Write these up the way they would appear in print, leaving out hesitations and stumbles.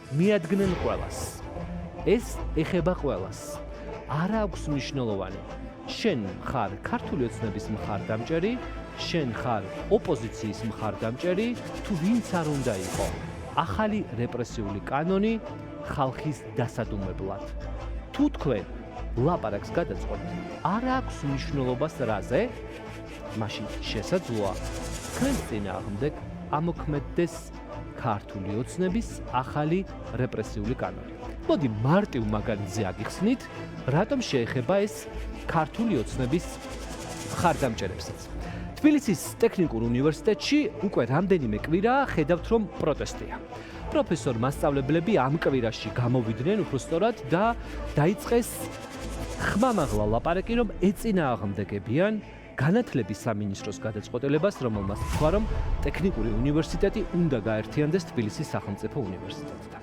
მიადგნენ ყველას. ეს ეხება ყველას. არა აქვს მნიშვნელოვანი. შენ ხარ ქართული ოცნების მხარდამჭერი, შენ ხარ ოპოზიციის მხარდამჭერი, თუ ვინც არ უნდა იყო. ახალი რეპრესიული კანონი ხალხის დასადუმებლად. თუ თქვენ ლაპარაკს გადაწყვეტთ, არ აქვს მნიშვნელობას რაზე, მაშინ შესაძლოა თქვენს წინააღმდეგ ამოქმედდეს ქართული ოცნების ახალი რეპრესიული კანონი. მოდი მარტივ მაგალითზე აგიხსნით, რატომ შეეხება ეს ქართული ოცნების მხარდამჭერებსაც. თბილისის ტექნიკურ უნივერსიტეტში უკვე რამდენიმე კვირა ხედავთ, რომ პროტესტია. პროფესორ-მასწავლებლები ამ კვირაში გამოვიდნენ უბრალოდ და დაიწყეს ხმამაღლა ლაპარაკი, რომ ეწინააღმდეგებიან განათლების სამინისტროს გადაწყვეტილებას, რომელმაც თქვა, რომ ტექნიკური უნივერსიტეტი უნდა გაერთიანდეს თბილისის სახელმწიფო უნივერსიტეტთან.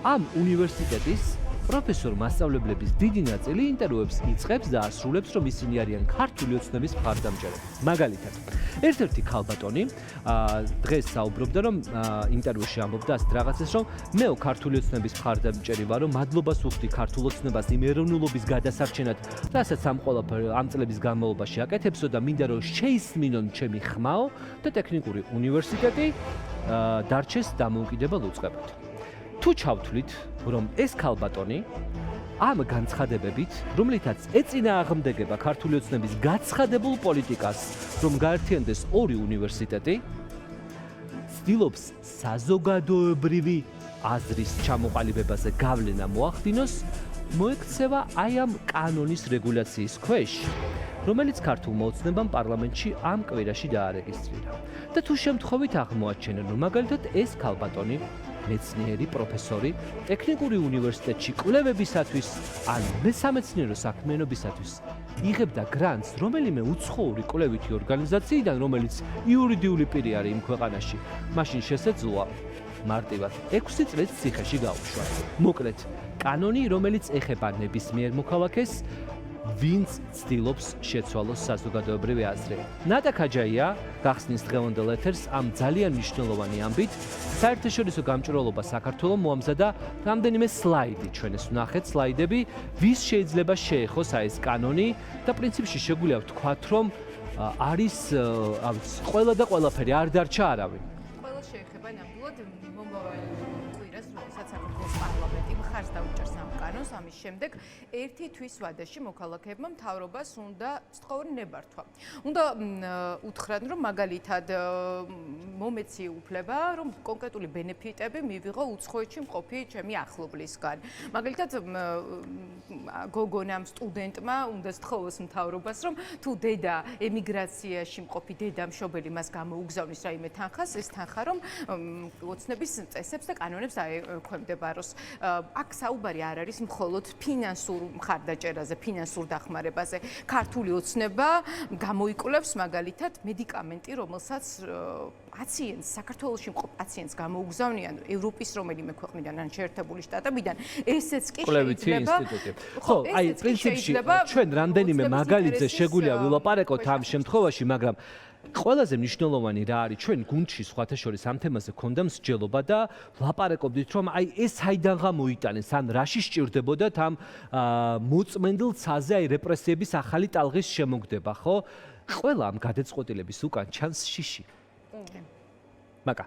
ამ უნივერსიტეტის პროფესორ-მასწავლებლების დიდი ნაწილი ინტერვიუებს იწყებს და ასრულებს, რომ ისინი არიან ქართული ოცნების მხარდამჭერები. მაგალითად, ერთ-ერთი ქალბატონი დღეს საუბრობდა, რომ ინტერვიუში ამბობდა ასეთ რაღაცას, რომ მეო ქართული ოცნების მხარდამჭერი ვარო, მადლობას ვუხდი ქართულ ოცნებას იმ ეროვნულობის გადასარჩენად, რასაც ამ წლების განმავლობაში აკეთებსო და მინდა რომ შეისმინონ ჩემი ხმაო და ტექნიკური უნივერსიტეტი დარჩეს დამოუკიდებელ უწყებად. თუ ჩავთვლით, რომ ეს ქალბატონი ამ განცხადებებით, რომლითაც ეწინააღმდეგება ქართული ოცნების გაცხადებულ პოლიტიკას, რომ გაერთიანდეს ორი უნივერსიტეტი, ცდილობს საზოგადოებრივი აზრის ჩამოყალიბებაზე გავლენა მოახდინოს, მოექცევა აი ამ კანონის რეგულაციის ქვეშ, რომელიც ქართულმა ოცნებამ პარლამენტში ამ კვირაში დაარეგისტრირა. და თუ შემთხვევით აღმოაჩენენ, რომ მაგალითად ეს ქალბატონი მეცნიერი პროფესორი ტექნიკური უნივერსიტეტში კვლევებისათვის ან მესამეცნიერო საქმიანობისათვის იღებდა გრანტს რომელიმე უცხოური კვლევითი ორგანიზაციიდან, რომელიც იურიდიული პირი არის იმ ქვეყანაში, მაშინ შესაძლოა მარტივად 6 წლის ციხეში გაუშვა. მოკლედ, კანონი, რომელიც ეხება ნებისმიერ მოქალაქეს, ვინც ცდილობს შეცვალოს საზოგადოებრივი აზრი. ნატა ქაჯაია გახსნის დღევანდელ ეთერს ამ ძალიან მნიშვნელოვანი ამბით. საერთაშორისო გამჭვირვალობა საქართველოს მოამზადა რამდენიმე სლაიდი. ჩვენ ეს ვნახეთ სლაიდები, ვის შეიძლება შეეხოს აი ეს კანონი და პრინციპში შეგვიძლია ვთქვათ, რომ არის ყველა და ყველაფერი, არ დარჩა არავინ. ყველა შეეხება ნამდვილად მომავალ კვირას, როდესაც საქართველოს პარლამენტი მხარს დაუჭერს ამ კანონს, ამის შემდეგ ერთი თვის ვადაში მოქალაქეებმა მთავრობას უნდა სწორი ნებართვა. უნდა უთხრან, რომ მაგალითად მომეცი უფლება, რომ კონკრეტული ბენეფიტები მივიღო უცხოეთში მყოფი ჩემი ახლობლისგან. მაგალითად გოგონამ, სტუდენტმა უნდა სთხოვოს მთავრობას, რომ თუ დედა ემიგრაციაში მყოფი დედა მშობელი მას გამოუგზავნის რაიმე თანხას, ეს თანხა რომ ოცნების წესებს და კანონებს აექვემდებაროს. აქ საუბარი არ არის მხოლოდ ფინანსურ მხარდაჭერაზე, ფინანსურ დახმარებაზე. ქართული ოცნება გამოიკვლევს მაგალითად медикаменти, რომელსაც პაციენტს, საქართველოში მყოფ პაციენტს გამოუგზავნიან ევროპის რომელიმე ქვეყნიდან ან შეერთებული შტატებიდან, ესეც კი შეიძლება. ხო, აი პრინციპში ჩვენ რამდენიმე მაგალითზე შეგვიძლია ვილაპარაკოთ ამ შემთხვევაში, მაგრამ ყველაზე მნიშვნელოვანი რა არის, ჩვენ გუნდში სხვათა შორის ამ თემაზე გქონდა მსჯელობა და ვლაპარაკობდით, რომ აი ეს საიდანღა მოიტანეს, ან რაში სჭირდებოდათ ამ მოწმენდილ ცაზე აი რეპრესიების ახალი ტალღის შემოგდება, ხო? ყველა ამ გადაწყვეტილების უკან ჩანს შიში. მაგა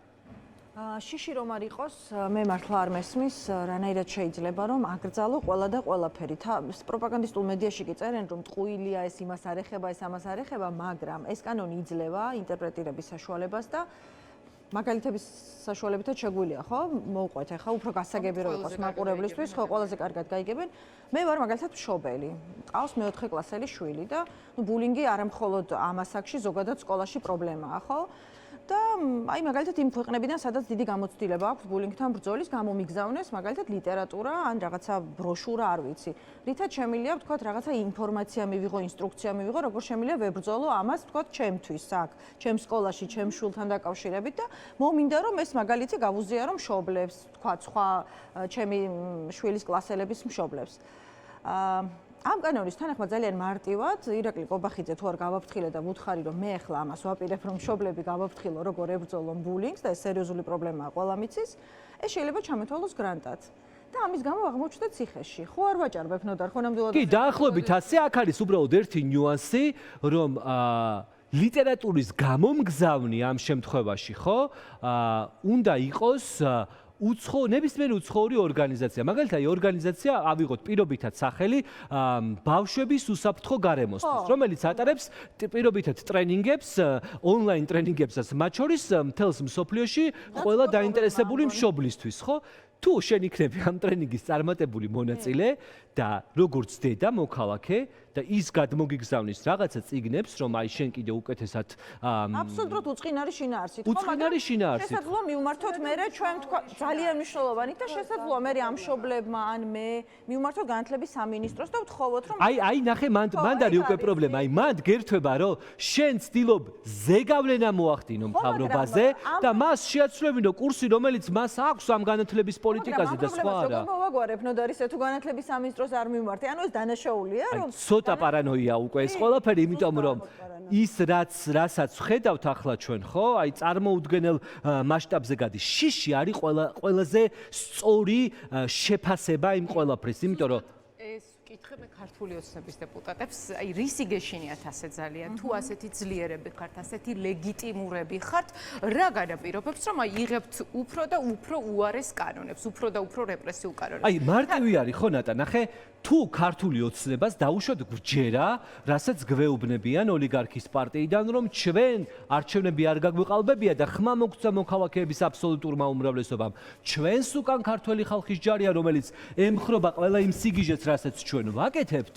შიში რომ არ იყოს, მე მართლა არ მესმის, რანაირად შეიძლება რომ აკრძალო ყველა და ყველაფერი. პროპაგანდისტულ მედიაში კი წერენ, რომ ტყუილია, ეს იმას არ ეხება, ეს ამას არ ეხება, მაგრამ ეს კანონი იძლევა ინტერპრეტირების საშუალებას და მაგალითების საშუალებითაც შეგვიძლია, ხო? მოვყვეთ ახლა უფრო გასაგები რომ იყოს მაყურებლისთვის, ხო, ყველაზე კარგად გაიგებენ. მე ვარ მაგალითად მშობელი. ყავს მე-4 კლასელი შვილი და ბულინგი არა მხოლოდ ამ ასაკში, ზოგადად სკოლაში პრობლემაა, ხო? და აი მაგალითად იმ ქვეყნებიდან, სადაც დიდი გამოცდილება აქვს ბულინგთან ბრძოლის, გამომიგზავნეს მაგალითად ლიტერატურა ან რაღაცა ბროშურა, არ ვიცი. რითაც შემიძლია ვთქვათ რაღაცა ინფორმაცია მივიღო, ინსტრუქცია მივიღო, როგორ შემიძლია ვებრძოლო ამას ვთქვათ ჩემთვის აქ, ჩემ სკოლაში, ჩემ შულთან დაკავშირებით და მომინდა რომ ეს მაგალითი გავუზიარო მშობლებს, ვთქვათ სხვა ჩემი შვილის კლასელების მშობლებს. ამ კანონის თანახმად ძალიან მარტივად ირაკლი ყობახიძე თუ არ გავაფრთხილე და ვუთხარი რომ მე ახლა ამას ვაპირებ რომ მშობლები გავაფრთხილო როგორ ებრძოლონ ბულინგს და ეს სერიოზული პრობლემაა ყველა მიცის ეს შეიძლება ჩამეთვალოს გრანტად. და ამის გამო აღმოჩნდა ციხეში. ხო არ ვაჭარბებ ნოდარ, ხო ნამდვილად. კი, დაახლოებით ასე, აქ არის უბრალოდ ერთი ნიუანსი, რომ ლიტერატურის გამომგზავნი ამ შემთხვევაში, ხო? უნდა იყოს ნებისმიერი უცხოური ორგანიზაცია. მაგალითად, აი ორგანიზაცია ავიღოთ პირობითად სახელი ბავშვების უსაფრთხო გარემოსთვის, რომელიც ატარებს პირობითად ტრენინგებს, ონლაინ ტრენინგებსაც, მათ შორის მთელს მსოფლიოში ყველა დაინტერესებული მშობლისთვის, ხო? თუ შენ იქნები ამ ტრენინგის წარმატებული მონაწილე და როგორც დედა მოქალაქე და ის გადმოგიგზავნის რაღაცა წიგნებს, რომ აი შენ კიდე უკეთესად აბსოლუტურად უწყინარი შინაარსით. უწყინარი შინაარსით. შესაძლოა მივმართოთ მე ჩვენ თქვა ძალიან მნიშვნელოვანი და შესაძლოა მე ამ მშობლებმა ან მე მივმართოთ განათლების სამინისტროს და ვთხოვოთ რომ აი ნახე მან არის უკვე პრობლემა. აი მან გერთვება რომ შენ ცდილობ ზეგავლენა მოახდინო მთავრობაზე და მას შეაცვლევინო კურსი, რომელიც მას აქვს ამ განათლების პოლიტიკაზე და სხვა არა. მოვაგვარებ ნოდარისე თუ განათლების სამინისტროს არ მივმართე. ანუ ეს დანაშაულია რომ ცოტა პარანოია უკვე ეს ყველაფერი, იმიტომ რომ ის რასაც ხედავთ ახლა ჩვენ, ხო? აი წარმოუდგენელ მასშტაბზე გადის. შიში არის ყველაზე სწორი შეფასება იმ ყველაფრის, იმიტომ რომ ეს კითხე მე ქართული ოცნების დეპუტატებს, აი რისი გეშინიათ ასე ძალიან, თუ ასეთი ძლიერები ხართ, ასეთი ლეგიტიმურები ხართ, რა განაპირობებს, რომ აი იღებთ უფრო და უფრო უარეს კანონებს, უფრო და უფრო რეპრესიულ კანონებს. აი მარტივი არის ხო ნატა, ნახე, თუ ქართული ოცნებას დაუშვათ გჯერა, რასაც გვეუბნებიან ოლიგარქის პარტიიდან, რომ ჩვენ არჩევნები არ გაგვეყალბებია და ხმა მოგცა მოქალაქეების აბსოლუტურმა უმრავლესობამ. ჩვენს უკან ქართველი ხალხის ჯარია, რომელიც ემხრობა ყველა იმ სიგიჟეს, რასაც ჩვენ ვაკეთებთ.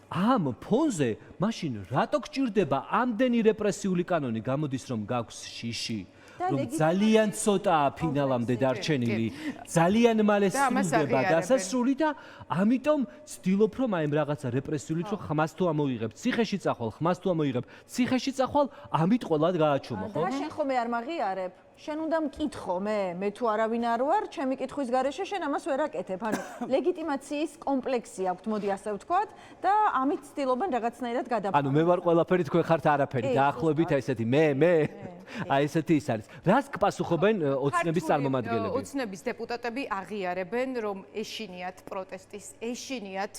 ამ ფონზე მაშინ რატო გჭირდება ამდენი რეპრესიული კანონი? გამოდის რომ გაქვს შიში. რომ ძალიან ცოტაა ფინალამდე დარჩენილი, ძალიან მალე სრულდება დასასრული და ამიტომ ვცდილობ რომ აი რაღაცა რეპრესიულით რომ ხმას თუ ამოიღებ, ციხეში წახვალ, ხმას თუ ამოიღებ, ციხეში წახვალ, ამით ყველა გააჩუმო, ხო? და შენ ხომ არ მაღიარებ? შენ უნდა მკითხო მე თუ არავინ არ ვარ, ჩემი კითხვის გარეშე შენ ამას ვერ აკეთებ. ანუ ლეგიტიმაციის კომპლექსი აქვთ, მოდი ასე ვთქვათ და ამით ცდილობენ რაღაცნაირად გადაფრთხილებას. ანუ მე ვარ ყველაფერი, თქვენ ხართ არაფერი, დაახლოებით აი ესეთი მე აი ესეთი ის არის. რას გპასუხობენ ოცნების წარმომადგენლები? ოცნების დეპუტატები აღიარებენ, რომ ეშინიათ პროტესტის, ეშინიათ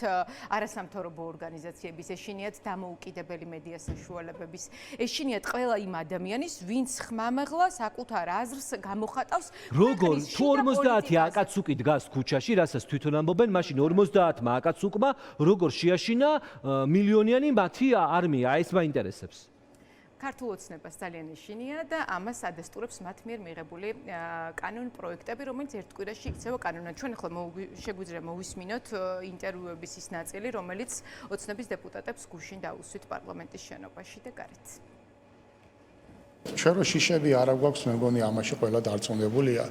არასამთავრობო ორგანიზაციების, ეშინიათ დამოუკიდებელი მედია საშუალებების, ეშინიათ ყველა იმ ადამიანის, ვინც ხმამაღლა საკუთარ აზრს გამოხატავს. როგორ თუ 50 აკაცუკი დგას ქუჩაში, რასაც თვითონ ამბობენ, მაშინ 50-მა აკაცუკმა როგორ შეაშინა მილიონიანი მათი არმია, ეს მაინტერესებს. ქართულ ოცნებას ძალიან ეშინია და ამას ადესტურებს მათ მიერ მიღებული კანონ პროექტები, რომელიც ერთ კვირაში იქცევა კანონად. ჩვენ ახლა შეგვიძლია მოვისმინოთ ინტერვიუების ის ნაწილი, რომელიც ოცნების დეპუტატებს გუშინ დაუსვით პარლამენტის შენობაში და გარეთ. ჩვენ რო შიშები არ გვაქვს, მე მგონი ამაში ყველა დარწმუნებულია.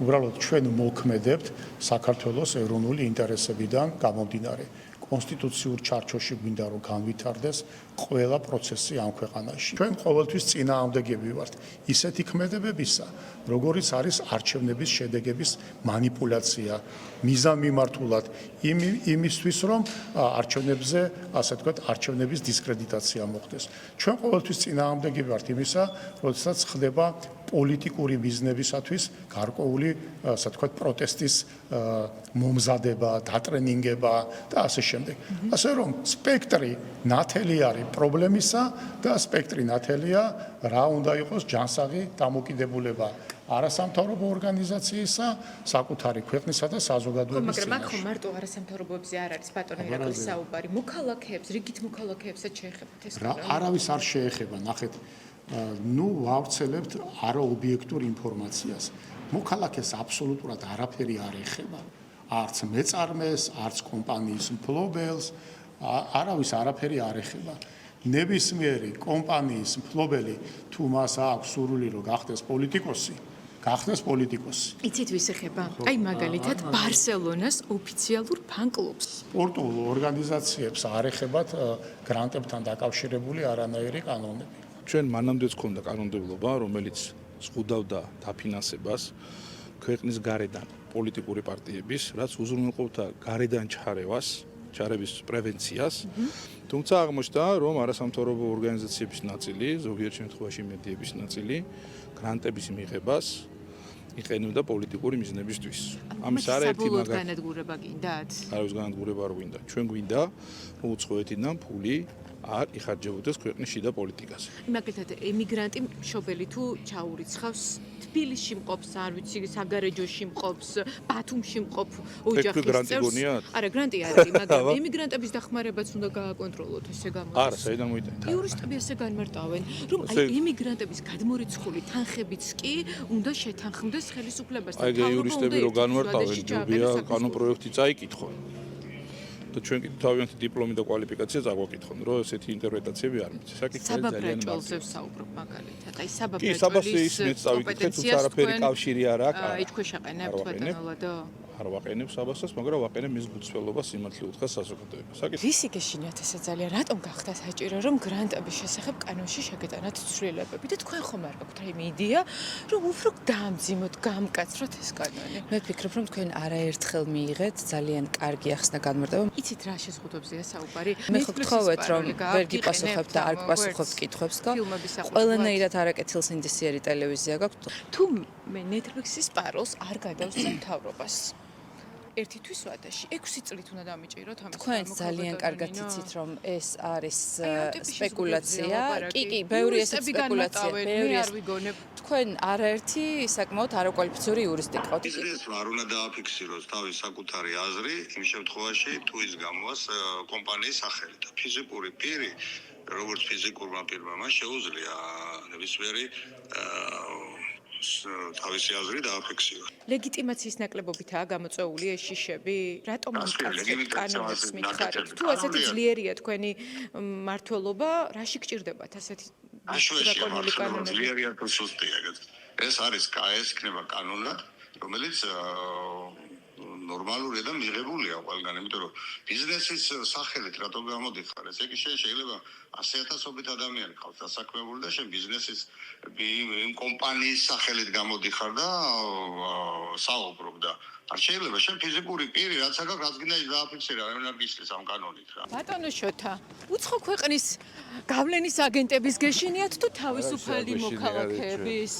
უბრალოდ ჩვენ მოქმედებთ საქართველოს ეროვნული ინტერესებიდან გამომდინარე. კონსტიტუციურ ჩარჩოში გვინდა რომ განვითარდეს ყველა პროცესი ამ ქვეყანაში. ჩვენ ყოველთვის წინააღმდეგები ვართ ისეთი ქმედებებისა, როგორიც არის არჩევნების შედეგების манипуляция, მიზანმიმართულად იმისთვის, რომ არჩევნებზე, ასე ვთქვათ, არჩევნების დისკრედიტაცია მოხდეს. ჩვენ ყოველთვის წინააღმდეგები ვართ იმისა, როდესაც ხდება პოლიტიკური ბიზნესისათვის გარკვეული, ასე ვთქვათ, პროტესტის მომზადება, დატრენინგება და ასე შემდეგ. ასე რომ სპექტრი ნათელი არის პრობლემისა და სპექტრი ნათელია რა უნდა იყოს ჯანსაღი დამოკიდებულება არასამთავრობო ორგანიზაციისა, საკუთარი ქვეყნისა და საზოგადოების წინაშე. მაგრამ აქ მარტო არასამთავრობოებზე არ არის ბატონო ირაკლის საუბარი, მოქალაქეებს, რიგით მოქალაქეებსაც შეეხებათ ეს კანონი. არავის არ შეეხება, ნახეთ, ვავრცელებთ არაობიექტურ ინფორმაციას. მოქალაქეს აბსოლუტურად არაფერი არ ეხება. არც მეწარმეს, არც კომპანიის მფლობელს, არავის არაფერი არ ეხება. ნებისმიერი კომპანიის მფლობელი თუ მას აქვს სურვილი რომ გახდეს პოლიტიკოსი, გახდეს პოლიტიკოსი. იცით ვის ეხება? აი მაგალითად ბარსელონას ოფიციალურ ფან-კლუბს. სპორტულ ორგანიზაციებს არ ეხებათ გრანტებთან დაკავშირებული არანაირი კანონები. ჩვენ მანამდეც ქონდა კანონმდებლობა, რომელიც ზღუდავდა დაფინანსებას ქვეყნის გარედან პოლიტიკური პარტიების, რაც უზრუნველყოფდა გარედან ჩარების პრევენციას. თუმცა აღმოჩნდა, რომ არასამთავრობო ორგანიზაციების ნაწილი, ზოგიერთ შემთხვევაში მედიების ნაწილი, გრანტების მიღებას იყენებდა პოლიტიკური მიზნებისთვის. ამის არაერთი საბოლოოდ მაგალითი განადგურება გინდათ? არავის განადგურება არ გვინდა. ჩვენ გვინდა რომ უცხოეთიდან ფული არ იხარჯებოდეს ქვეყნის შიდა პოლიტიკაზე. მაგალითად, ემიგრანტი მშობელი თუ ჩაურიცხავს თბილისში მყოფს, არ ვიცი, საგარეჯოში მყოფს, ბათუმში მყოფ ოჯახის გრანტი წევრს. გონიათ? არა, გრანტი არის, მაგრამ ემიგრანტების დახმარებაც უნდა გააკონტროლოთ, ესე გამოდის. არა, საიდან მოიტანეთ? იურისტები ესე განმარტავენ, რომ აი ემიგრანტების გადმორიცხული თანხებიც კი უნდა შეთანხმდეს ხელისუფლებასთან. აი იურისტები რო განმარტავენ, ჯობია კანონპროექტი წაიკითხონ. და ჩვენ კი თავიანთი დიპლომი და კვალიფიკაცია წაგვაკითხონ, რომ ესეთი ინტერპრეტაციები არ მიცეს. საკითხი ძალიან საბაბრაჭოლზე ვსაუბრობ მაგალითად. აი კი, საბასის მეც წავიკითხეთ, თუმცა არაფერი კავშირი არ აქვს. აი თქვენ შეყენებთ ბატონო ლადო. არ ვაყენებ საბასას, მაგრამ ვაყენებ მის გულწრფელობას სიმართლე უთხრა საზოგადოებას. საკითხი რისი გეშინიათ ესე ძალიან რატომ გახდა საჭირო რომ გრანტების შესახებ კანონში შეგეტანათ ცვლილებები და თქვენ ხომ არ გაქვთ აი იდეა რომ უფრო დაამძიმოთ, გამკაცროთ ეს კანონი. მე ვფიქრობ, რომ თქვენ არაერთხელ მიიღეთ ძალიან კარგი ახსნა განმარტება. იცით რა შეზღუდვებზეა საუბარი? მე ხო გთხოვეთ, რომ ვერ გიპასუხებთ და არ გპასუხობთ კითხვებს, ყველანაირად არაკეთილ სინდისიერი ტელევიზია გაქვთ. თუ მე Netflix-ის პაროლს არ გადავსწრებ მთავრობას. ერთი თვის ვადაში 6 წლით უნდა დამიჭიროთ ამის. თქვენ ძალიან კარგად იცით, რომ ეს არის სპეკულაცია. კი, ბევრი ეს სპეკულაცია, ბევრი არ ვიგონებ. თქვენ არაერთი საკმაოდ არაკვალიფიციური იურისტი გყავთ. ბიზნესს არ უნდა დააფიქსიროს თავის საკუთარი აზრი იმ შემთხვევაში თუ ის გამოას კომპანიის სახელი და ფიზიკური პირი როგორც ფიზიკურმა პირმა შეუძლია ნებისმიერი თავისი აზრი დააფიქსიროს. ლეგიტიმაციის ნაკლებობითაა გამოწვეული ეს შიშები? რატომ მიკაცებთ კანონის მითხარით? თუ ასეთი ძლიერია თქვენი მმართველობა, რაში გჭირდებათ ასეთი დრაკონული კანონები? ძლიერია თუ სუსტია? ეს არის ეს იქნება კანონად, რომელიც ნორმალურია და მიღებულია ყველგან, იმიტომ რომ ბიზნესის სახელით რატომ გამოდიხარ? ესე იგი შეიძლება 100,000-ობით ადამიანი ყავს დასაქმებული და შენ ბიზნესის იმ კომპანიის სახელით გამოდიხარ და საუბრობ და არ შეიძლება შენ ფიზიკური პირი რაც აქვს რაც გინდა ის დააფიქსირა, არ გისლის ამ კანონით რა. ბატონო შოთა, უცხო ქვეყნის გავლენის აგენტების გეშინიათ თუ თავისუფალი მოქალაქეების?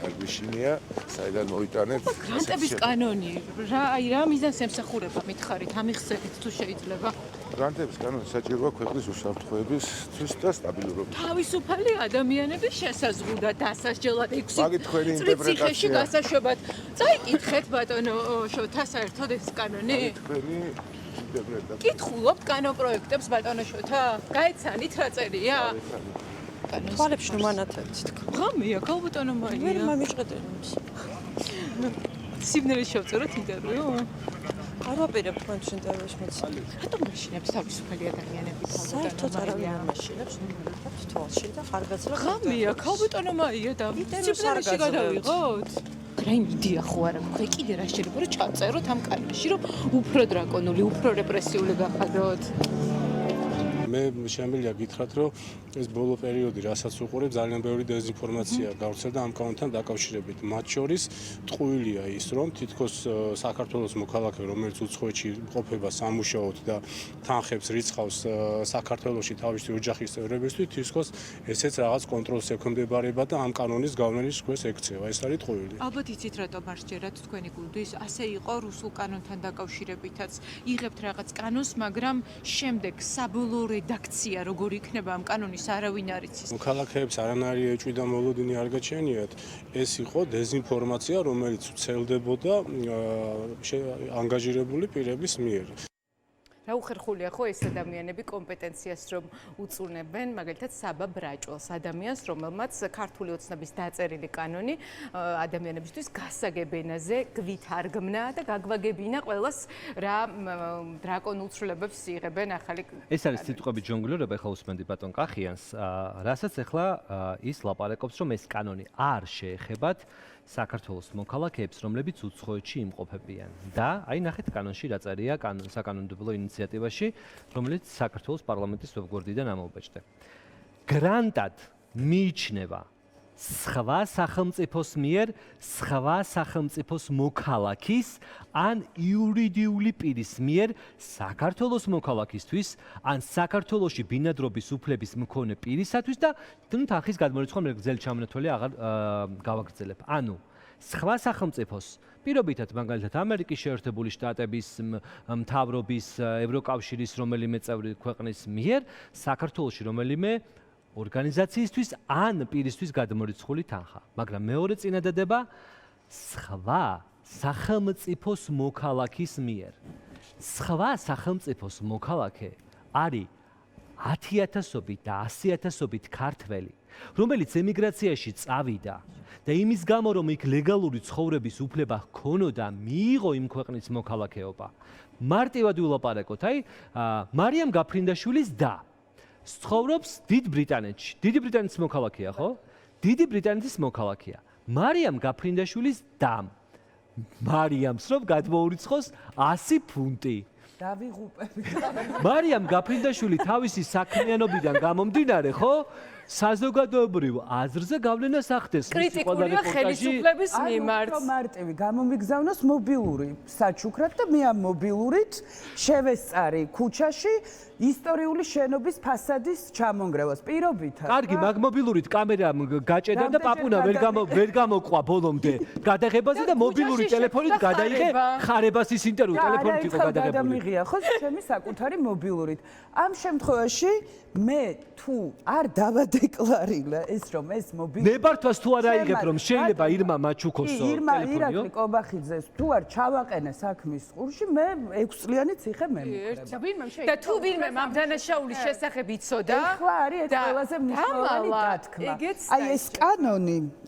არ გვიშინია, საიდან მოიტანეთ? გრანტების კანონი, რა მიზანს ემსახურება მითხარით, ამიხსენით თუ შეიძლება? გრანტების კანონი საჭიროა ქვეყნის უსაფრთხოებისთვის და სტაბილურობისთვის. თავისუფალი ადამიანების შესაზღვრა დასასჯელად 6 მაგით თქვენი წლის ციხეში ინტერპრეტაცია. გასაშვებად. წაიკითხეთ ბატონო შოთა საერთოდ ეს კანონი? თქვენი ინტერპრეტაცია. კითხულობთ კანონპროექტებს ბატონო შოთა? გაეცანით რა წერია? თვალებში ნუ მანათებთ თქო. ღამეა ქალბატონო ვერ მაია. მომიჭყედენებს. სიბნელე შევწეროთ ინტერვიუ? არ ვაპირებ თქვენს ინტერვიუს მეცალი. რატომ გაშინებთ თავისუფალი ადამიანები საერთოდ ქალბატონო არავინ მაია? არ მაშინებს, ნუ მივიღებთ თვალში და ხარგაცლა. ღამეა ქალბატონო მაია და ინტერვიუს არ სიბნელეში გაძლევთ. გადავიღოთ? რა იმედია ხო არა გვქე კიდე რა შეიძლება რომ ჩაწეროთ ამ კანონში რომ უფრო დრაკონული, უფრო რეპრესიული გახადოთ. მე შემიძლია გითხრათ, რომ ეს ბოლო პერიოდი, რასაც უყურებ, ძალიან ბევრი დეзинფორმაცია გავრცელდა ამ კანონთან დაკავშირებით. მათ შორის ტყუილია ის, რომ თითქოს საქართველოს მოქალაქე, რომელიც უცხოეთში ყოფება სამუშაოდ და თანხებს რიცხავს საქართველოში თავისი ოჯახის წევრებისთვის, თითქოს ესეც რაღაც კონტროლს ექვემდებარება და ამ კანონის გავლენის ქვეშ ექცევა. ეს არის ტყუილი. ალბათ იცით რატომ არ სჯერათ თქვენი გულდის? ასე იყო რუსულ კანონთან დაკავშირებითაც. იღებთ რაღაც კანონს, მაგრამ შემდეგ საბოლოო რედაქცია როგორი იქნება ამ კანონის არავინ არ იცის. მოქალაქეებს არანაირი ეჭვი და მოლოდინი არ გაჩენიათ. ეს იყო დეзинფორმაცია, რომელიც ვრცელდებოდა ანგაჟირებული პირების მიერ. რა უხერხულია ხო ეს ადამიანები კომპეტენციას რომ უწუნებენ, მაგალითად საბა ბრაჭველს, ადამიანს, რომელმაც ქართული ოცნების დაწერილი კანონი ადამიანებისთვის გასაგებ ენაზე გვითარგმნა და გაგვაგებინა ყველას რა დრაკონულ ცვლილებებს იღებენ ახალი. ეს არის სიტყვები ჯონგლერება, ეხლა უსმენდი ბატონ კახიანს, რასაც ეხლა ის ლაპარაკობს, რომ ეს კანონი არ შეეხებათ საქართველოს მოქალაქეებს, რომლებიც უცხოეთში იმყოფებიან. და აი ნახეთ კანონში რა წერია საკანონმდებლო ინიციატივაში, რომელიც საქართველოს პარლამენტის ვებგვერდიდან ამოუბეჭდა. გრანტად მიიჩნევა სხვა სახელმწიფოს მიერ სხვა სახელმწიფოს მოქალაქის ან იურიდიული პირის მიერ საქართველოს მოქალაქისთვის ან საქართველოში ბინადრობის უფლების მქონე პირისათვის და თანხის გადმორიცხვა მე გრძელი ჩამონათვალი აღარ გავაგრძელებ. ანუ სხვა სახელმწიფოს პირობითად მაგალითად ამერიკის შეერთებული შტატების მთავრობის ევროკავშირის რომელიმე წევრი ქვეყნის მიერ საქართველოში რომელიმე ორგანიზაციისთვის ან პირისთვის გადმორიცხული თანხა. მაგრამ მეორე წინადადება სხვა სახელმწიფოს მოქალაქის მიერ. სხვა სახელმწიფოს მოქალაქე არის 10,000-ობით და 100,000-ობით ქართველი, რომელიც ემიგრაციაში წავიდა და იმის გამო რომ იქ ლეგალური ცხოვრების უფლება ჰქონოდა, მიიღო იმ ქვეყნის მოქალაქეობა. მარტივად ვილაპარაკოთ, მარიამ გაფრინდაშვილის და ცხოვრობს დიდ ბრიტანეთში. დიდი ბრიტანეთის მოქალაქეა, ხო? დიდი ბრიტანეთის მოქალაქეა. მარიამ გაფრინდაშვილის და მარიამს რომ გადმოურიცხოს 100 ფუნტი. დავიღუპები. მარიამ გაფრინდაშვილი თავისი საქმიანობიდან გამომდინარე, ხო? საზოგადოებრივ აზრზე გავლენას ახდენს. კრიტიკულია ხელისუფლების მიმართ. მარტივი გამომიგზავნოს მობილური საჩუქრად და მე ამ მობილურით შევესწარი ქუჩაში ისტორიული შენობის ფასადის ჩამონგრევას პირობითად. კარგი, მაგ მობილურით კამერამ გაჭედა და პაპუნა ვერ გამოყვა ბოლომდე გადაღებაზე და მობილური ტელეფონით გადაიღე ხარებასის ინტერვიუ ტელეფონით იყო გადაღებული. გადამიღია ხო ჩემი საკუთარი მობილურით. ამ შემთხვევაში მე თუ არ დავადეკლარირა ეს რომ ეს მობილური ნებართვას თუ არ აიღებ რომ შეიძლება ირმა მაჩუკოსო ტელეფონიო ირაკლი კობახიძეს თუ არ ჩავაყენე საქმის ყურში მე 6 წლიანი ციხე მემუქრება. და თუ ვინმე ამ დანაშაულის შესახებ იცოდა ახლა არის ეს ყველაზე მნიშვნელოვანი დათქმა. აი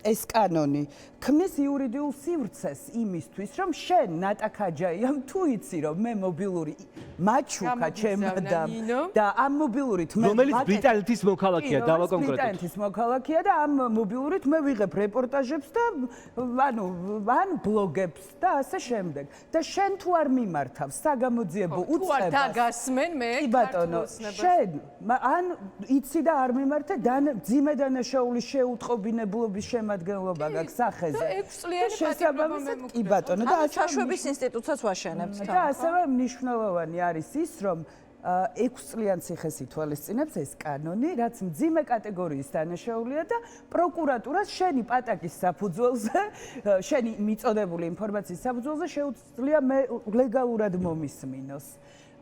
ეს კანონი ქმნის იურიდიულ სივრცეს იმისთვის რომ შენ ნატაკაჯაიამ თუ იცი რომ მე მობილური მაჩუკა ჩემადამ და ამ მობილურით მე რომელიც ბრიტანეთის მოქალაქეა დავა კონკრეტულად. ბრიტანეთის მოქალაქეა და ამ მობილურით მე ვიღებ რეპორტაჟებს და ან ბლოგებს და ასე შემდეგ. და შენ თუ არ მიმართავს საგამოძიებო უწყებას. თუ არ დაგასმენ მე შენ ან იცი და არ მიმართე ძიმე დანაშაულის შეუტყობინებლობის შემადგენლობა გაქვს სახეზე. და 6 წლიანი პატიმრობა მემუქრება. კი ბატონო და ჩაშვების ინსტიტუტსაც ვაშენებთ. და ასევე მნიშვნელოვანი არის ის რომ 6 წლიან ციხეს ითვალისწინებს ეს კანონი, რაც მძიმე კატეგორიის დანაშაულია და პროკურატურას შენი პატაკის საფუძველზე, შენი მიწოდებული ინფორმაციის საფუძველზე შეუძლია ლეგალურად მომისმინოს.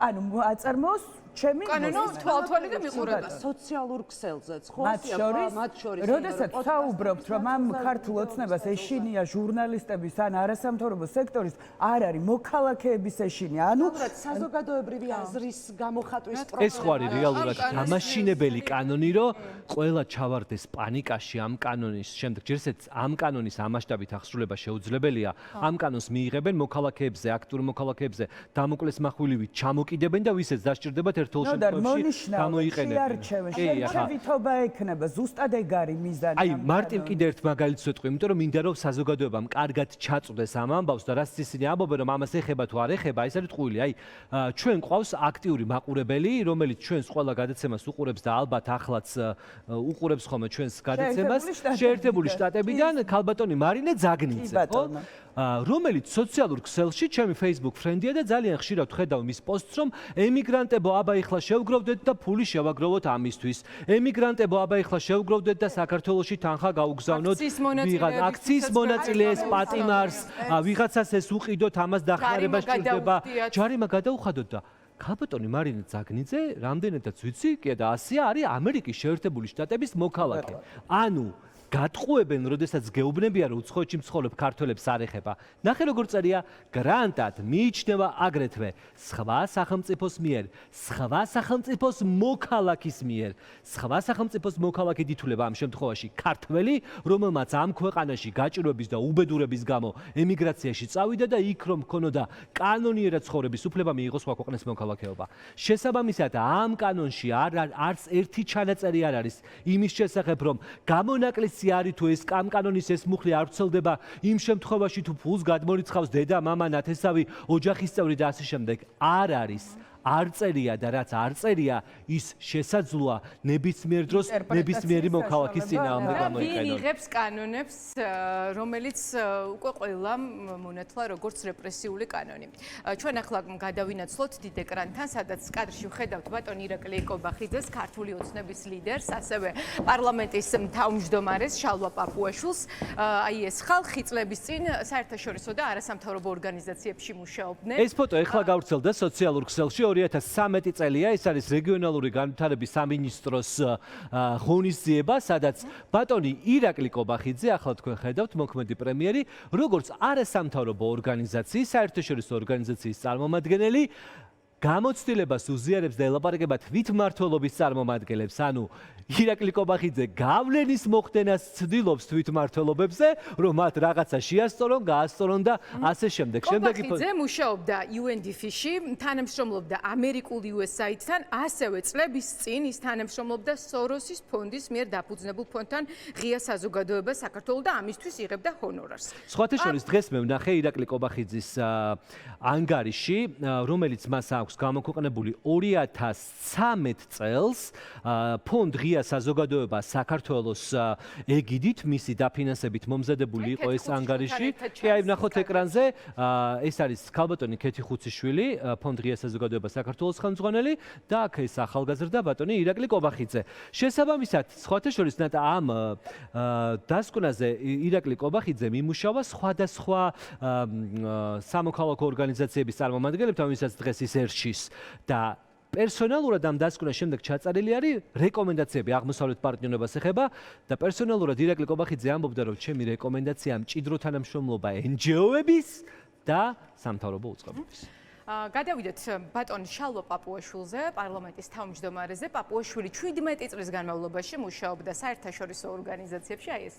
ანუ აწარმოოს ჩემი კანონის თვალთვალი და მიყურება სოციალურ ქსელზეც, ხო? მათ შორის, როდესაც საუბრობთ, რომ ამ ქართულ ოცნებას ეშინია ჟურნალისტების ან არასამთავრობო სექტორის, არ არის მოქალაქეების ეშინია. ანუ საზოგადოებრივი აზრის გამოხატვის ეს ხო არის რეალურად დამაშინებელი კანონი, რომ ყველა ჩავარდეს პანიკაში ამ კანონის შემდეგ. ჯერსეც ამ კანონის ამასშტაბით აღსრულება შეუძლებელია. ამ კანონს მიიღებენ მოქალაქეებზე, აქტიურ მოქალაქეებზე, დამოკლეს מחვილივით ჩამოკიდებენ და ვისაც დასჭირდებათ ერთულ შემთხვევაში გამოიყენებენ. შევითობა ექნება, ზუსტად ეგ არის მიზანი. აი, მარტივ კიდე ერთ მაგალითს ვეთქვი, იმიტომ რომ მინდა რომ საზოგადოებამ კარგად ჩაწვდეს ამ ამბავს და რაც ისინი ამბობენ რომ ამას ეხება თუ არ ეხება, ეს არის ტყუილი. აი, ჩვენ ყავს აქტიური მაყურებელი, რომელიც ჩვენს ყველა გადაცემას უყურებს და ალბათ ახლაც უყურებს ხოლმე ჩვენს გადაცემას შეერთებული შტატებიდან ქალბატონი მარინე ძაგნიძე, ხო? რომელიც სოციალურ ქსელში ჩემი Facebook ფრენდია და ძალიან ხშირად ვხედავ მის პოსტს, რომ ემიგრანტებო, აბა ეხლა შევგროვდეთ და ფული შევაგროვოთ ამისთვის. ემიგრანტებო, აბა ეხლა შევგროვდეთ და საქართველოში თანხა გაუგზავნოთ აქციის მონაწილეებს, პატიმარს, ვიღაცას ეს უყიდოთ, ამას დახმარება სჭირდება, ჯარიმა გადაუხადოთ და ქალბატონი მარინე ძაგნიძე, რამდენადაც ვიცი, კი და 100 არის ამერიკის შეერთებული შტატების მოქალაქე. ანუ გატყუებენ, როდესაც გეუბნებიან, რომ უცხოეთში მცხოვრებ ქართველებს არ ეხება. ნახე როგორ წერია, გრანტად მიიჩნევა აგრეთვე სხვა სახელმწიფოს მიერ, სხვა სახელმწიფოს მოქალაქის მიერ. სხვა სახელმწიფოს მოქალაქე ითვლება ამ შემთხვევაში ქართველი, რომელმაც ამ ქვეყანაში გაჭირვების და უბედურების გამო ემიგრაციაში წავიდა და იქ რომ ჰქონოდა კანონიერად ცხოვრების უფლება მიიღო სხვა ქვეყნის მოქალაქეობა. შესაბამისად, ამ კანონში არც ერთი ჩანაწერი არ არის იმის შესახებ, რომ გამონაკლისი არის თუ ეს კანონის ეს მუხლი არ ვრცელდება იმ შემთხვევაში თუ ფულს გადმორიცხავს დედა, მამა, ნათესავი, ოჯახის წევრი და ასე შემდეგ. არ არის. არ წერია და რაც არ წერია, ის შესაძლოა ნებისმიერ დროს ნებისმიერი მოქალაქის წინააღმდეგ გამოიყენოს. ვინ იღებს კანონებს, რომელიც უკვე ყველა მონათლა როგორც რეპრესიული კანონი. ჩვენ ახლა გადავინაცვლოთ დიდ ეკრანთან, სადაც კადრში ვხედავთ ბატონ ირაკლი ეკობახიძეს, ქართული ოცნების ლიდერს, ასევე პარლამენტის თავმჯდომარეს შალვა პაპუაშვილს. აი ეს ხალხი წლების წინ საერთაშორისო და არასამთავრობო ორგანიზაციებში მუშაობდნენ. ეს ფოტო ეხლა გავრცელდა სოციალურ ქსელში 2013 წელია, ეს არის რეგიონალური განვითარების სამინისტროს ღონისძიება, სადაც ბატონი ირაკლი კობახიძე, ახლა თქვენ ხედავთ, მოქმედი პრემიერი, როგორც არასამთავრობო ორგანიზაციის, საერთაშორისო ორგანიზაციის წარმომადგენელი, გამოცდილებას უზიარებს და ელაპარაკება თვითმმართველობის წარმომადგენლებს, ანუ ირაკლი კობახიძე გავლენის მოხდენას ცდილობს თვითმმართველობებზე, რომ მათ რაღაცა შეასწორონ, გაასწორონ და ასე შემდეგ. კობახიძე მუშაობდა UNDP-ში, თანამშრომლობდა ამერიკულ USAID-თან, ასევე წლების წინ ის თანამშრომლობდა სოროსის ფონდის მიერ დაფუძნებულ ფონდთან ღია საზოგადოება საქართველოს და ამისთვის იღებდა ჰონორარს. სხვათა შორის დღეს მე ვნახე ირაკლი კობახიძის ანგარიში, რომელიც მას აქვს გამოქვეყნებული 2013 წელს ფონდ ღია საზოგადოება საქართველოს ეგიდით, მისი დაფინანსებით მომზადებული იყო ეს ანგარიში. კი, აი ვნახოთ ეკრანზე, ეს არის ქალბატონი ქეთი ხუციშვილი, ფონდ ღია საზოგადოება საქართველოს ხელმძღვანელი და აქ ეს ახალგაზრდა ბატონი ირაკლი კობახიძე. შესაბამისად, სხვათა შორის ამ დასკვნაზე ირაკლი კობახიძე მიმუშავა სხვადასხვა სამოქალაქო ორგანიზაციების წარმომადგენლებთან, ვისაც დღეს ის ერჩის და პერსონალურად ამ დასკვნას შემდეგ ჩაწერილი არის რეკომენდაციები აღმოსავლეთ პარტნიორობას ეხება და პერსონალურად ირაკლი კობახიძე ამბობდა, რომ ჩემი რეკომენდაცია მჭიდრო თანამშრომლობა NGO-ების და სამთავრობო უწყებების. გადავიდეთ ბატონ შალვა პაპუაშვილზე, პარლამენტის თავმჯდომარეზე. პაპუაშვილი 17 წლის განმავლობაში მუშაობდა საერთაშორისო ორგანიზაციებში. აი ეს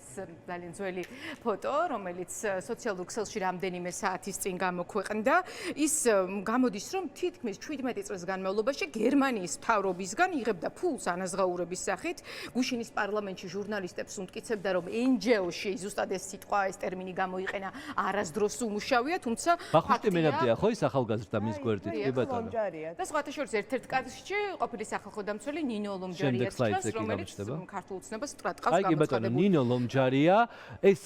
ძალიან ძველი ფოტო, რომელიც სოციალურ ქსელში რამდენიმე საათის წინ გამოქვეყნდა. ის გამოდის, რომ თითქმის 17 წლის განმავლობაში გერმანიის მთავრობისგან იღებდა ფულს ანაზღაურების სახით. გუშინის პარლამენტში ჟურნალისტებს უმტკიცებდა, რომ NGO-ში ზუსტად ეს სიტყვა, ეს ტერმინი გამოიყენა, არასდროს უმუშავია, თუმცა ბახუშტი მენაბდია ხო ის ახალგაზრდა მის გვერდით, კი ბატონო. და სხვათა შორის ერთ-ერთ კადრში ყოფილი სახალხო დამცველი ნინო ლომჯარიას ჩანს, რომელიც ქართულ ოცნებას სტრატყავს გამოცხადებული. აი კი ბატონო, ნინო ლომჯარია, ეს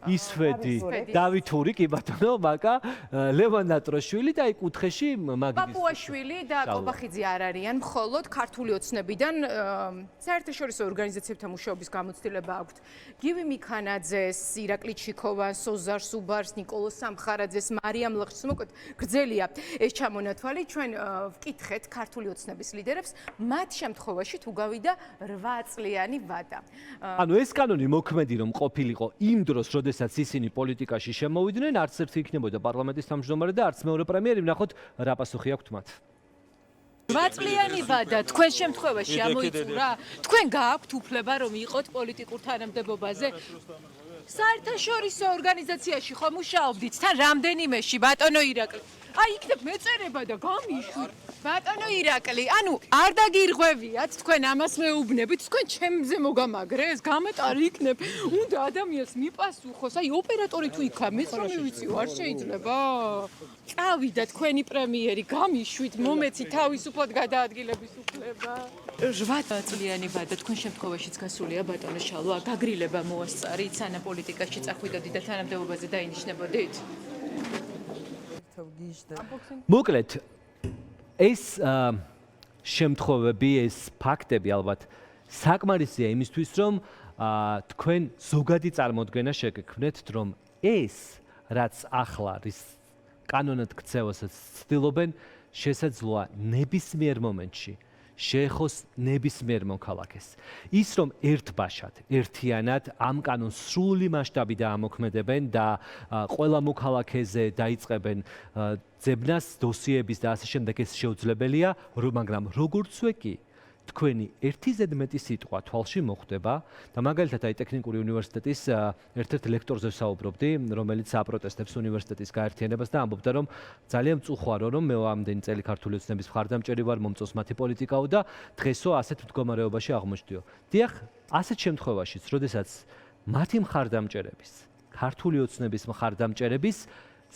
ისვედი, დავითური, კი ბატონო, მაკა, ლევან ნატროშვილი და აი კუთხეში მაგის. პაპუაშვილი და კობახიძე არ არიან, მხოლოდ ქართული ოცნებიდან საერთაშორისო ორგანიზაციებთან მუშაობის გამოცდილება აქვთ. გივი მიქანაძეს, ირაკლი ჩიქოვას, სოზარ სუბარს, ნიკოლოზ სამხარაძეს, მარიამ ლახშს, მოკლედ გრძელია ეს ჩამონათვალი. ჩვენ ვკითხეთ ქართული ოცნების ლიდერებს, მათ შემთხვევაში თუ გავიდა 8 წლიანი ვადა. ანუ ეს კანონი მოქმედი რომ ყოფილიყო იმ დროს, როდესაც ისინი პოლიტიკაში შემოვიდნენ, არც ერთი იქნებოდა პარლამენტის თავმჯდომარე და არც მეორე პრემიერი, ვნახოთ რა პასუხი აქვთ მათ. 8 წლიანი ვადა თქვენ შემთხვევაში ამოიწურა? თქვენ გააქვთ უფლება რომ იყოთ პოლიტიკურ თანამდებობაზე? საერთაშორისო ორგანიზაციაში ხომ მუშაობდით თან რამდენიმეში ბატონო ირაკლი? აი იქნებ მეწერება და გამიშვი. ბატონო ირაკლი, ანუ არ დაგირღვევიათ თქვენ ამას მეუბნებით, თქვენ ჩემზე მოგამაგრეს, გამეტარი იქნებ, უნდა ადამიანს მიპასუხოს, აი ოპერატორი თუ იქა, მეც რომ მივიწიო, არ შეიძლება? წავიდა თქვენი პრემიერი, გამიშვით, მომეცი თავისუფლად გადაადგილების უფლება. 8 წლიანი ვადა თქვენ შემთხვევაშიც გასულია ბატონო შალვა, გაგრილება მოასწარით, სანა პოლიტიკაში წახვიდოდი და თანამდებობაზე დაინიშნებოდით? მოკლედ ეს შემთხვევები, ეს ფაქტები ალბათ საკმარისია იმისთვის, რომ თქვენ ზოგადი წარმოდგენა შეგექმნეთ, რომ ეს რაც ახლა რის კანონად ქცევასაც ცდილობენ, შესაძლოა ნებისმიერ მომენტში შეეხოს ნებისმიერ მოქალაქეს. ის რომ ერთბაშად, ერთიანად ამ კანონს სრული მასშტაბით ამოქმედებენ და ყველა მოქალაქეზე დაიწყებენ ძებნას, დოსიების და ასე შემდეგ ეს შეუძლებელია, მაგრამ როგორცვე კი თქვენი ერთი ზედმეტი სიტყვა თვალში მოხვდება და მაგალითად აი ტექნიკური უნივერსიტეტის ერთ-ერთ ლექტორზე ვსაუბრობდი, რომელიც აპროტესტებს უნივერსიტეტის გაერთიანებას და ამბობდა, რომ ძალიან მწუხვარო, რომ მე ამდენი წელი ქართული ოცნების მხარდამჭერი ვარ, მომწონს მათი პოლიტიკაო და დღესო ასეთ მდგომარეობაში აღმოჩნდიო. დიახ, ასეთ შემთხვევაშიც, როდესაც მათი მხარდამჭერების, ქართული ოცნების მხარდამჭერების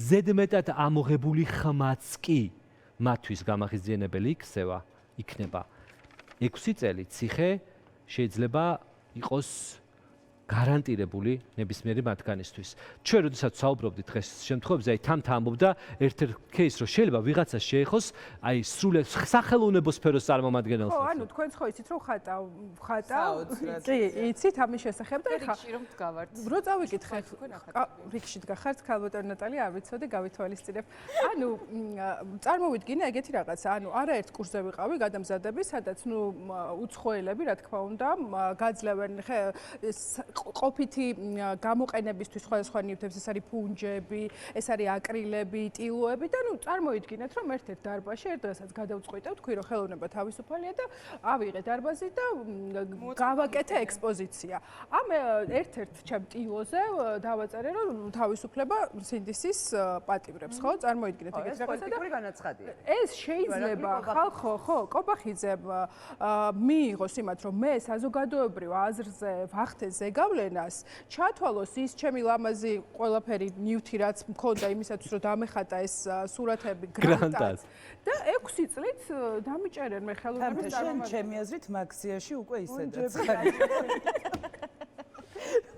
ზედმეტად ამოღებული ხმაც კი მათთვის გამახიზიანებელი იქნება 6 წელი ციხე შეიძლება იყოს გარანტირებული ნებისმიერი მათგანისთვის. ჩვენ როდესაც საუბრობდით დღეს შემთხვევებზე, თან ამბობდა ერთ-ერთ кейს, რომ შეიძლება ვიღაცა შეეხოს, სრულიად სახელოვნებო სფეროს წარმომადგენელს. ხო, ანუ თქვენც ხო იცით, რომ ხატავ. კი, იცით ამის შესახებ და ეხა რიგში რომ დგავართ. რო წავიკითხე, რიგში დგახართ, ქალბატონი ნატალია, არ ვიცოდი, გავითვალისწინებ. ანუ წარმოვიდგინე ეგეთი რაღაცა, ანუ არაერთ კურსზე ვიყავი გადამზადების, სადაც უცხოელები, რა თქმა უნდა, გაძლევენ ყოფითი გამოყენებისთვის სხვადასხვა ნივთებს, ეს არის ფუნჯები, ეს არის აკრილები, ტილოები და წარმოიდგინეთ, რომ ერთ-ერთ დარბაზში ერთ დღესაც გადავწყვიტე, თქვი, რომ ხელოვნება თავისუფალია და ავიღე დარბაზი და გავაკეთე ექსპოზიცია. ამ ერთ-ერთ ჩემ ტილოზე დავაწერე, რომ თავისუფლება სინდისის პატიმრებს, ხო? წარმოიდგინეთ ეგეთ რაღაცა და განაცხადია. ეს შეიძლება ხალხო, ხო, კობახიძემ მიიღოს იმათ, რომ მე საზოგადოებრივ აზრზე ვახდე ზეგავლენას, ჩათვალოს ის ჩემი ლამაზი ყველაფერი ნივთი, რაც მქონდა იმისათვის, რომ დამეხატა ეს სურათები გრანტად და 6 წლით დამიჭერენ მე ხელოვნების წარმომადგენლებს. ჩემი აზრით მაქსიაში უკვე ისედაც.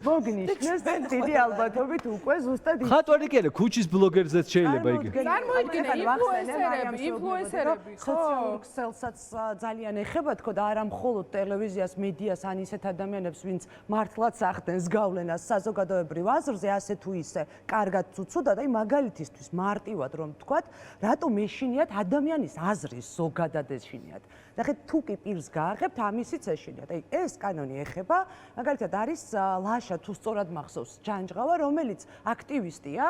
მოგნიშნეს დიდი ალბათობით უკვე ზუსტად ხატვარი კი არა, ქუჩის ბლოგერზეც შეიძლება იგი. წარმოიდგინე ინფლუენსერები, სოციალურ ქსელსაც ძალიან ეხება თქო და არა მხოლოდ ტელევიზიას, მედიას, ან ისეთ ადამიანებს, ვინც მართლაც ახდენს გავლენას საზოგადოებრივ აზრზე, ასე თუ ისე, კარგად ცუცუდა და მაგალითისთვის მარტივად რომ ვთქვათ, რატომ ეშინიათ ადამიანის აზრის ზოგადად ეშინიათ. ნახეთ, თუ კი პირს გააღებთ, ამისიც ეშინიათ. აი, ეს კანონი ეხება, მაგალითად არის ლაშა თუ სწორად მახსოვს ჯანჯღავა, რომელიც აქტივისტია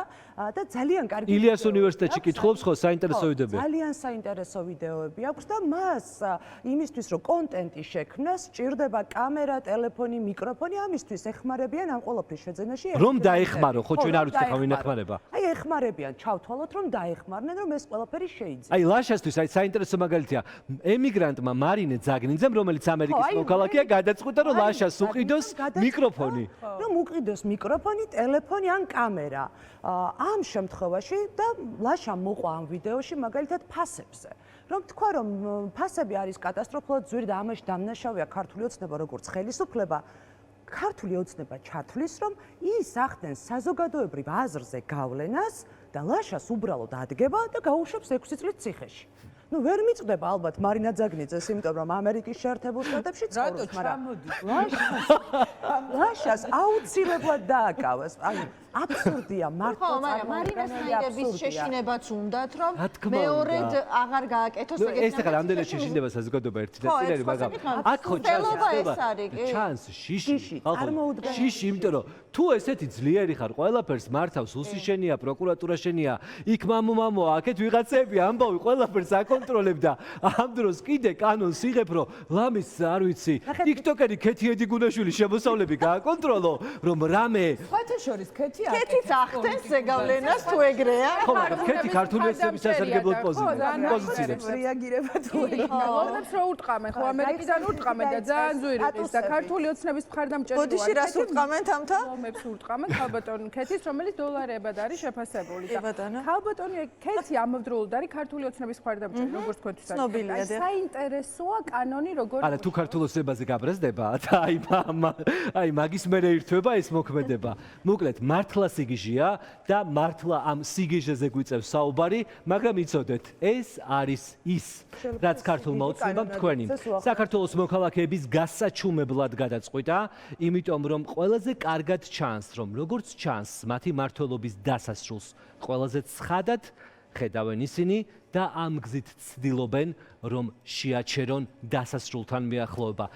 და ძალიან კარგი ილიას უნივერსიტეტში კითხულობს ხო საინტერესო ვიდეოები. ძალიან საინტერესო ვიდეოები აქვს და მას იმისთვის რომ კონტენტი შექმნას, სჭირდება კამერა, ტელეფონი, მიკროფონი, ამისთვის ეხმარებიან ამ ყველაფრის შეძენაში. რომ დაეხმარო, ხო ჩვენ არ ვიცით ხა ვინ ეხმარება. აი ეხმარებიან, ჩავთვალოთ რომ დაეხმარნენ, რომ ეს ყველაფერი შეიძლება. აი ლაშასთვის აი საინტერესო მაგალითია, ემიგრანტმა მარინე ძაგნიძემ, რომელიც ამერიკის მოქალაქეა, გადაწყვიტა რომ ლაშას უყიდოს მიკროფონი. რომ უყიდოს მიკროფონი, ტელეფონი ან კამერა. ამ შემთხვევაში და ლაშა მოყვა ამ ვიდეოში მაგალითად ფასებზე. რომ თქვა რომ ფასები არის კატასტროფულად ძვირი და ამაში დამნაშავეა ქართული ოცნება როგორც ხელისუფლება. ქართული ოცნება ჩათვლის რომ ის ახდენს საზოგადოებრივ აზრზე გავლენას და ლაშას უბრალოდ ადგება და გაუშვებს 6 წლით ციხეში. ვერ მიწყდება ალბათ მარინა ძაგნიძეს, იმიტომ რომ ამერიკის შეერთებულ შტატებში ცხოვრობს, მაგრამ ლაშას აუცილებლად დააკავეს. ანუ აბსურდია, მართლა მარინასნაირების შეშინებაც უნდათ, რომ მეორედ აღარ გააკეთოს ეგეთი. ეს ახლა რამდენად შეშინდება საზოგადოება ერთი და წინერი, მაგრამ აქ ხო ჩანს შიში, შიში, იმიტომ რომ თუ ესეთი ძლიერი ხარ, ყველაფერს მართავს, უსიშენია, პროკურატურა შენია, იქ მამო, აქეთ ვიღაცები ამბავი ყველაფერს აკონტროლებ და ამ დროს კიდე კანონს იღებ, რომ ლამის არ ვიცი, TikTokერი ქეთი ედგუნაშვილი შემოსავლები გააკონტროლო, რომ რამე ფათაშორის ქეთიც ახდენს ზეგავლენას თუ ეგრეა. ხო, მაგრამ ქეთი ქართული ოცნების სასარგებლოდ პოზიციებს. რეაგირება თუ ეგრეა. ლოგნებს რო ურტყამენ, ხო ამერიკიდან ურტყამენ და ძალიან ძვირი ის და ქართული ოცნების მხარდამჭერი ვარ. ბოდიში რას ურტყამენ თამთა? ლოგნებს ურტყამენ ქალბატონ ქეთის, რომელიც დოლარებად არის შეფასებული და ქალბატონი ქეთი ამავდროულად არის ქართული ოცნების მხარდამჭერი, როგორც თქვენთვის არის. საინტერესოა კანონი როგორ არა, თუ ქართულ ოცნებაზე გაბრაზდება და აი მაგის მერე ირთვება ეს მოქმედება. მოკლედ მართლა სიგიჟეა და მართლა ამ სიგიჟეზე გვიწევს საუბარი, მაგრამ იცოდეთ, ეს არის ის, რაც ქართულმა ოცნებამ თქვენი საქართველოს მოქალაქეების გასაჩუმებლად გადაწყვიტა, იმიტომ რომ ყველაზე კარგად ჩანს, რომ როგორც ჩანს მათი მმართველობის დასასრულს ყველაზე ცხადად ხედავენ ისინი და ამ გზით ცდილობენ, რომ შეაჩერონ დასასრულთან მიახლოება.